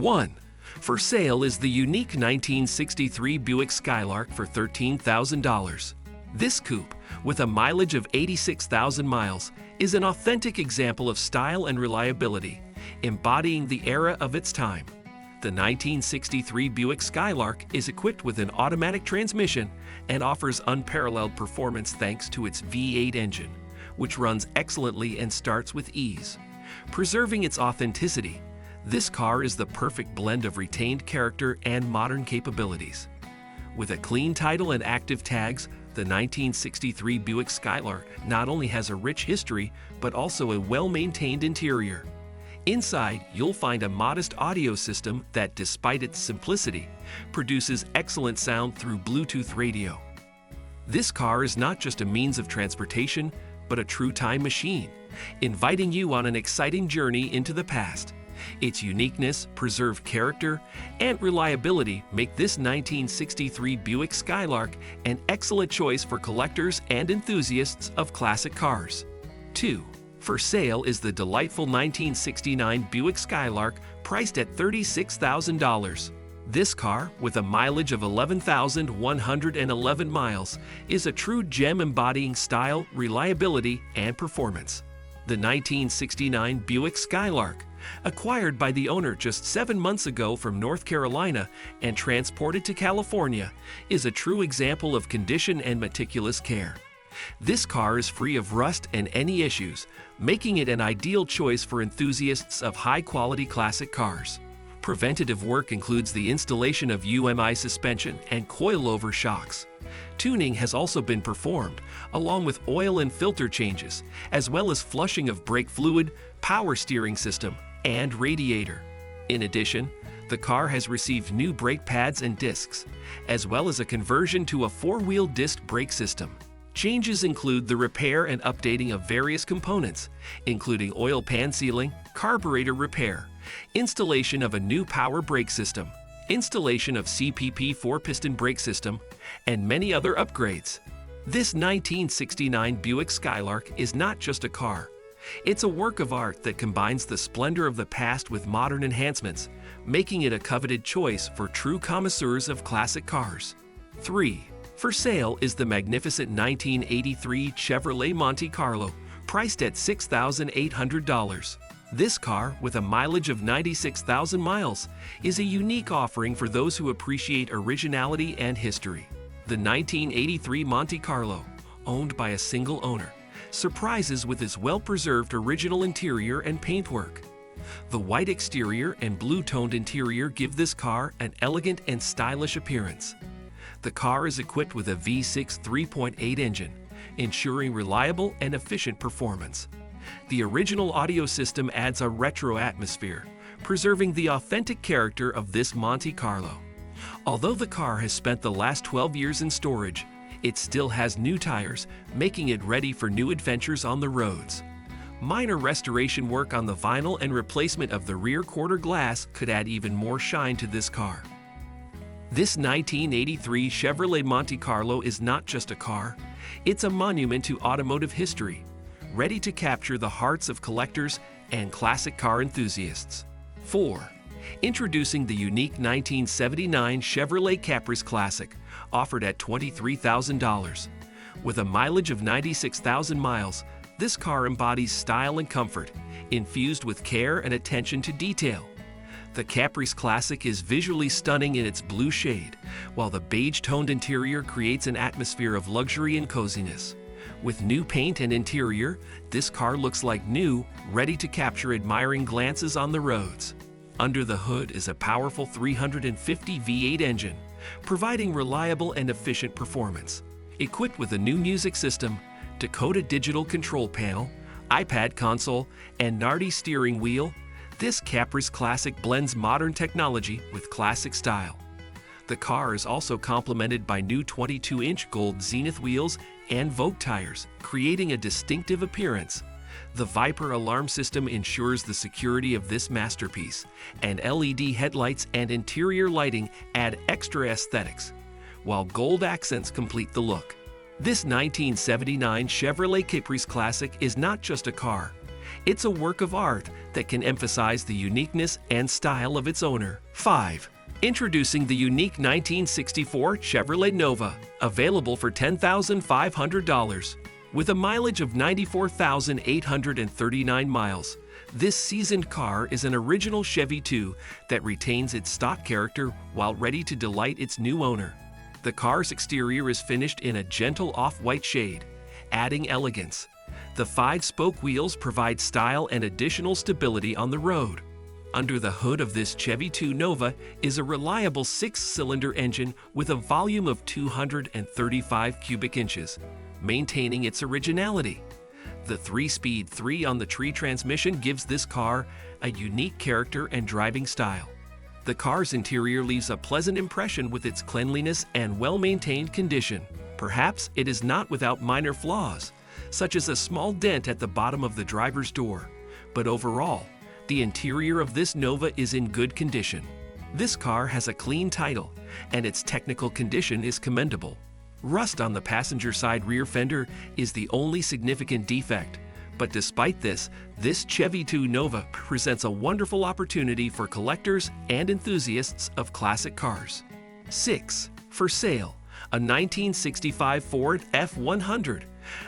1. For sale is the unique 1963 Buick Skylark for $13,000. This coupe, with a mileage of 86,000 miles, is an authentic example of style and reliability, embodying the era of its time. The 1963 Buick Skylark is equipped with an automatic transmission and offers unparalleled performance thanks to its V8 engine, which runs excellently and starts with ease. Preserving its authenticity, this car is the perfect blend of retained character and modern capabilities. With a clean title and active tags, the 1963 Buick Skylark not only has a rich history, but also a well-maintained interior. Inside, you'll find a modest audio system that, despite its simplicity, produces excellent sound through Bluetooth radio. This car is not just a means of transportation, but a true time machine, inviting you on an exciting journey into the past. Its uniqueness, preserved character, and reliability make this 1963 Buick Skylark an excellent choice for collectors and enthusiasts of classic cars. 2. For sale is the delightful 1969 Buick Skylark, priced at $36,000. This car, with a mileage of 11,111 miles, is a true gem embodying style, reliability, and performance. The 1969 Buick Skylark, acquired by the owner just 7 months ago from North Carolina and transported to California, is a true example of condition and meticulous care. This car is free of rust and any issues, making it an ideal choice for enthusiasts of high-quality classic cars. Preventative work includes the installation of UMI suspension and coilover shocks. Tuning has also been performed, along with oil and filter changes, as well as flushing of brake fluid, power steering system, and radiator. In addition, the car has received new brake pads and discs, as well as a conversion to a 4-wheel disc brake system. Changes include the repair and updating of various components, including oil pan sealing, carburetor repair, installation of a new power brake system, installation of CPP 4-piston brake system, and many other upgrades. This 1969 Buick Skylark is not just a car. It's a work of art that combines the splendor of the past with modern enhancements, making it a coveted choice for true connoisseurs of classic cars. 3. For sale is the magnificent 1983 Chevrolet Monte Carlo, priced at $6,800. This car, with a mileage of 96,000 miles, is a unique offering for those who appreciate originality and history. The 1983 Monte Carlo, owned by a single owner, surprises with its well-preserved original interior and paintwork. The white exterior and blue-toned interior give this car an elegant and stylish appearance. The car is equipped with a V6 3.8 engine, ensuring reliable and efficient performance. The original audio system adds a retro atmosphere, preserving the authentic character of this Monte Carlo. Although the car has spent the last 12 years in storage, it still has new tires, making it ready for new adventures on the roads. Minor restoration work on the vinyl and replacement of the rear quarter glass could add even more shine to this car. This 1983 Chevrolet Monte Carlo is not just a car, it's a monument to automotive history, ready to capture the hearts of collectors and classic car enthusiasts. 4. Introducing the unique 1979 Chevrolet Caprice Classic, offered at $23,000. With a mileage of 96,000 miles, this car embodies style and comfort, infused with care and attention to detail. The Caprice Classic is visually stunning in its blue shade, while the beige-toned interior creates an atmosphere of luxury and coziness. With new paint and interior, this car looks like new, ready to capture admiring glances on the roads. Under the hood is a powerful 350 V8 engine, providing reliable and efficient performance. Equipped with a new music system, Dakota digital control panel, iPad console, and Nardi steering wheel, this Caprice Classic blends modern technology with classic style. The car is also complemented by new 22-inch gold Zenith wheels and Vogue tires, creating a distinctive appearance. The Viper alarm system ensures the security of this masterpiece, and LED headlights and interior lighting add extra aesthetics, while gold accents complete the look. This 1979 Chevrolet Caprice Classic is not just a car. It's a work of art that can emphasize the uniqueness and style of its owner. 5. Introducing the unique 1964 Chevrolet Nova, available for $10,500. With a mileage of 94,839 miles, this seasoned car is an original Chevy 2 that retains its stock character while ready to delight its new owner. The car's exterior is finished in a gentle off-white shade, adding elegance. The 5-spoke wheels provide style and additional stability on the road. Under the hood of this Chevy 2 Nova is a reliable 6-cylinder engine with a volume of 235 cubic inches, maintaining its originality. The 3-speed 3-on-the-tree transmission gives this car a unique character and driving style. The car's interior leaves a pleasant impression with its cleanliness and well-maintained condition. Perhaps it is not without minor flaws, such as a small dent at the bottom of the driver's door, but overall, the interior of this Nova is in good condition. This car has a clean title, and its technical condition is commendable. Rust on the passenger side rear fender is the only significant defect, but despite this Chevy 2 Nova presents a wonderful opportunity for collectors and enthusiasts of classic cars. 6. For sale, a 1965 Ford F100,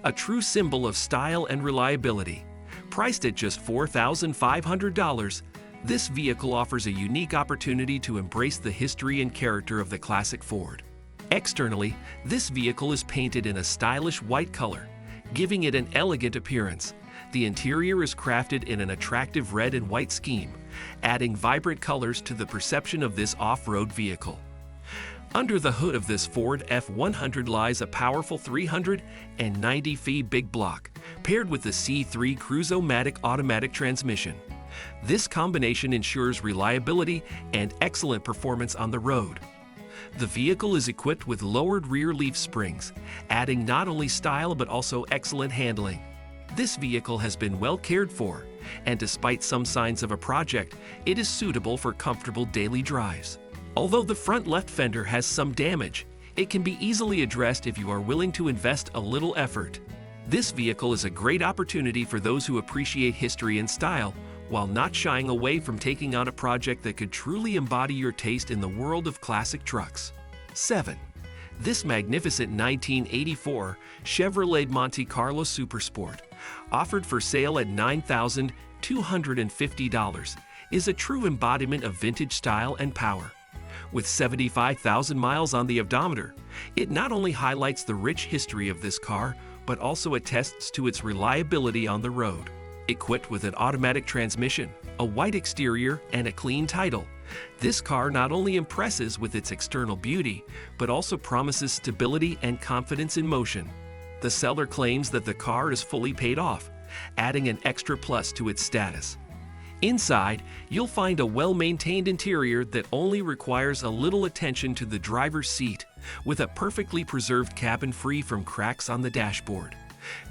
a true symbol of style and reliability. Priced at just $4,500, this vehicle offers a unique opportunity to embrace the history and character of the classic Ford. Externally, this vehicle is painted in a stylish white color, giving it an elegant appearance. The interior is crafted in an attractive red and white scheme, adding vibrant colors to the perception of this off-road vehicle. Under the hood of this Ford F100 lies a powerful 390 feet big block, paired with the C3 Cruise-O-Matic automatic transmission. This combination ensures reliability and excellent performance on the road. The vehicle is equipped with lowered rear leaf springs, adding not only style but also excellent handling. This vehicle has been well cared for, and despite some signs of a project, it is suitable for comfortable daily drives. Although the front left fender has some damage, it can be easily addressed if you are willing to invest a little effort. This vehicle is a great opportunity for those who appreciate history and style, while not shying away from taking on a project that could truly embody your taste in the world of classic trucks. 7. This magnificent 1984 Chevrolet Monte Carlo Supersport, offered for sale at $9,250, is a true embodiment of vintage style and power. With 75,000 miles on the odometer, it not only highlights the rich history of this car, but also attests to its reliability on the road. Equipped with an automatic transmission, a white exterior, and a clean title, this car not only impresses with its external beauty, but also promises stability and confidence in motion. The seller claims that the car is fully paid off, adding an extra plus to its status. Inside, you'll find a well-maintained interior that only requires a little attention to the driver's seat, with a perfectly preserved cabin free from cracks on the dashboard.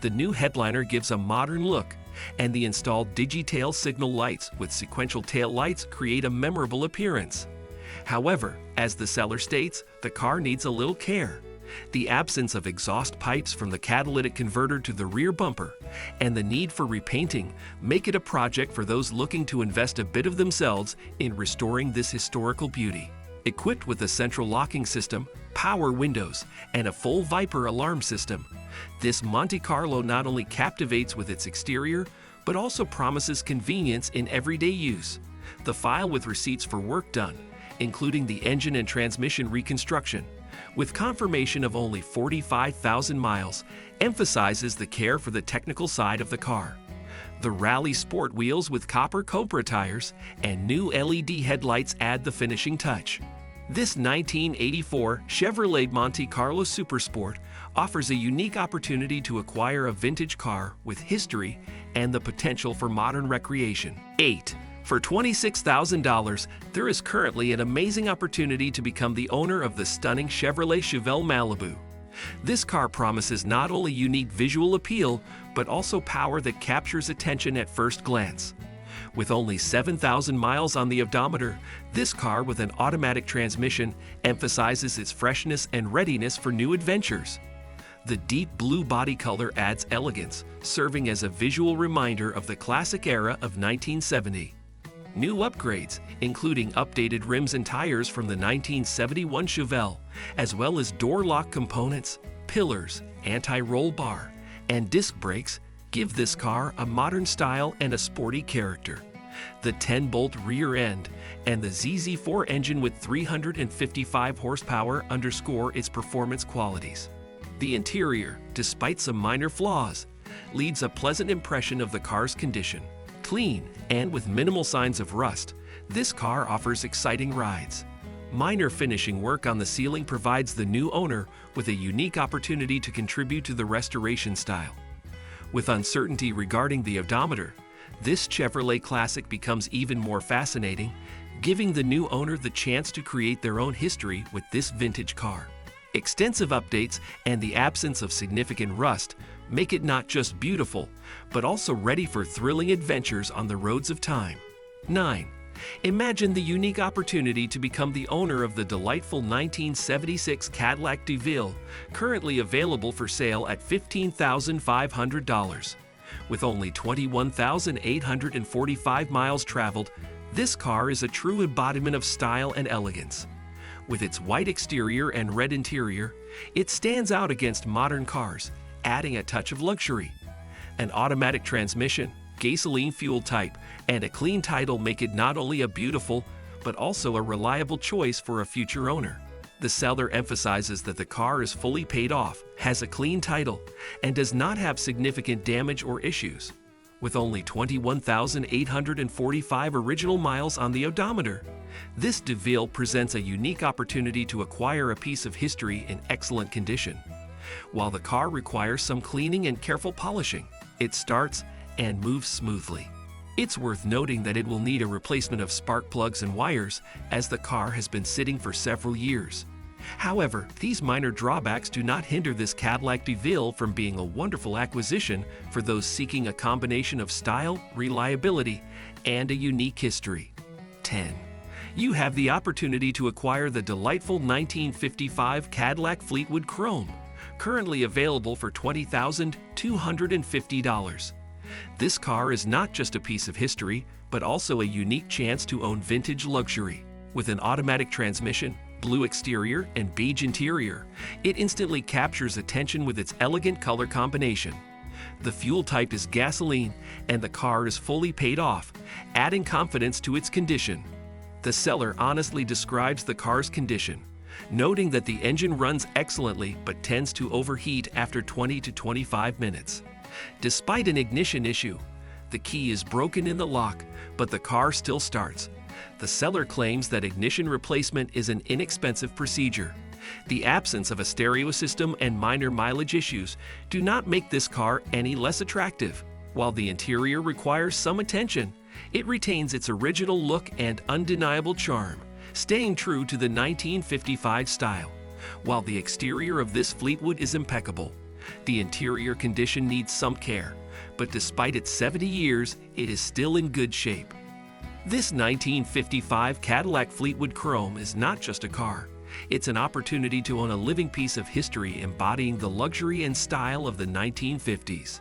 The new headliner gives a modern look, and the installed Digitail signal lights with sequential tail lights create a memorable appearance. However, as the seller states, the car needs a little care. The absence of exhaust pipes from the catalytic converter to the rear bumper and the need for repainting make it a project for those looking to invest a bit of themselves in restoring this historical beauty. Equipped with a central locking system, power windows, and a full Viper alarm system, this Monte Carlo not only captivates with its exterior, but also promises convenience in everyday use. The file with receipts for work done, including the engine and transmission reconstruction, with confirmation of only 45,000 miles, emphasizes the care for the technical side of the car. The Rally Sport wheels with copper Cobra tires and new LED headlights add the finishing touch. This 1984 Chevrolet Monte Carlo Supersport offers a unique opportunity to acquire a vintage car with history and the potential for modern recreation. 8. For $26,000, there is currently an amazing opportunity to become the owner of the stunning Chevrolet Chevelle Malibu. This car promises not only unique visual appeal, but also power that captures attention at first glance. With only 7,000 miles on the odometer, this car with an automatic transmission emphasizes its freshness and readiness for new adventures. The deep blue body color adds elegance, serving as a visual reminder of the classic era of 1970. New upgrades, including updated rims and tires from the 1971 Chevelle, as well as door lock components, pillars, anti-roll bar, and disc brakes, give this car a modern style and a sporty character. The 10-bolt rear end and the ZZ4 engine with 355 horsepower underscore its performance qualities. The interior, despite some minor flaws, leaves a pleasant impression of the car's condition. Clean and with minimal signs of rust, this car offers exciting rides. Minor finishing work on the ceiling provides the new owner with a unique opportunity to contribute to the restoration style. With uncertainty regarding the odometer, this Chevrolet Classic becomes even more fascinating, giving the new owner the chance to create their own history with this vintage car. Extensive updates and the absence of significant rust make it not just beautiful, but also ready for thrilling adventures on the roads of time. 9. Imagine the unique opportunity to become the owner of the delightful 1976 Cadillac DeVille, currently available for sale at $15,500. With only 21,845 miles traveled, this car is a true embodiment of style and elegance. With its white exterior and red interior, it stands out against modern cars, adding a touch of luxury. An automatic transmission, gasoline fuel type, and a clean title make it not only a beautiful, but also a reliable choice for a future owner. The seller emphasizes that the car is fully paid off, has a clean title, and does not have significant damage or issues. With only 21,845 original miles on the odometer, this DeVille presents a unique opportunity to acquire a piece of history in excellent condition. While the car requires some cleaning and careful polishing, it starts and moves smoothly. It's worth noting that it will need a replacement of spark plugs and wires, as the car has been sitting for several years. However, these minor drawbacks do not hinder this Cadillac DeVille from being a wonderful acquisition for those seeking a combination of style, reliability, and a unique history. 10. You have the opportunity to acquire the delightful 1955 Cadillac Fleetwood Chrome, currently available for $20,250. This car is not just a piece of history, but also a unique chance to own vintage luxury. With an automatic transmission, blue exterior, and beige interior, it instantly captures attention with its elegant color combination. The fuel type is gasoline, and the car is fully paid off, adding confidence to its condition. The seller honestly describes the car's condition, noting that the engine runs excellently but tends to overheat after 20 to 25 minutes. Despite an ignition issue, the key is broken in the lock, but the car still starts. The seller claims that ignition replacement is an inexpensive procedure. The absence of a stereo system and minor mileage issues do not make this car any less attractive. While the interior requires some attention, it retains its original look and undeniable charm, staying true to the 1955 style. While the exterior of this Fleetwood is impeccable, the interior condition needs some care, but despite its 70 years, it is still in good shape. This 1955 Cadillac Fleetwood Chrome is not just a car. It's an opportunity to own a living piece of history embodying the luxury and style of the 1950s.